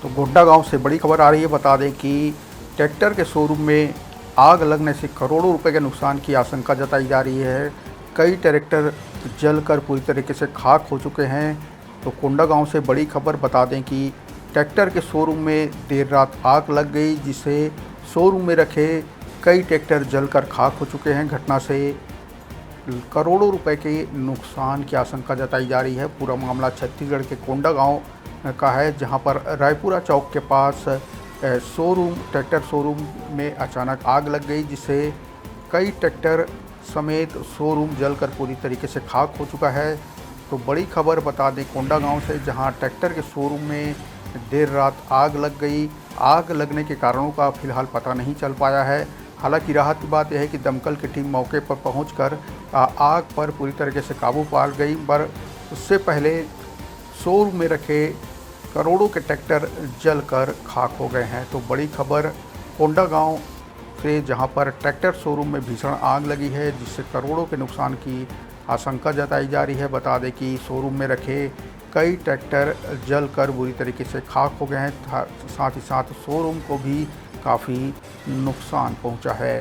तो गोड्डा गांव से बड़ी खबर आ रही है। बता दें कि ट्रैक्टर के शोरूम में आग लगने से करोड़ों रुपए के नुकसान की आशंका जताई जा रही है। कई ट्रैक्टर जलकर पूरी तरीके से खाक हो चुके हैं। तो कोंडा गांव से बड़ी खबर। बता दें कि ट्रैक्टर के शोरूम में देर रात आग लग गई, जिससे शोरूम में रखे कई ट्रैक्टर जलकर खाक हो चुके हैं। घटना से करोड़ों रुपए के नुकसान की आशंका जताई जा रही है। पूरा मामला छत्तीसगढ़ के कोंडा गांव का है, जहां पर रायपुरा चौक के पास ट्रैक्टर शोरूम में अचानक आग लग गई, जिससे कई ट्रैक्टर समेत शोरूम जलकर पूरी तरीके से खाक हो चुका है। तो बड़ी खबर बता दें कोंडा गांव से, जहां ट्रैक्टर के शोरूम में देर रात आग लग गई। आग लगने के कारणों का फिलहाल पता नहीं चल पाया है। हालांकि राहत की बात यह है कि दमकल की टीम मौके पर पहुंचकर आग पर पूरी तरीके से काबू पा गई, पर उससे पहले शोरूम में रखे करोड़ों के ट्रैक्टर जलकर खाक हो गए हैं। तो बड़ी खबर कोंडा गांव से, जहां पर ट्रैक्टर शोरूम में भीषण आग लगी है, जिससे करोड़ों के नुकसान की आशंका जताई जा रही है। बता दें कि शोरूम में रखे कई ट्रैक्टर जलकर बुरी तरीके से खाक हो गए हैं। साथ ही साथ शोरूम को भी काफ़ी नुकसान पहुंचा है।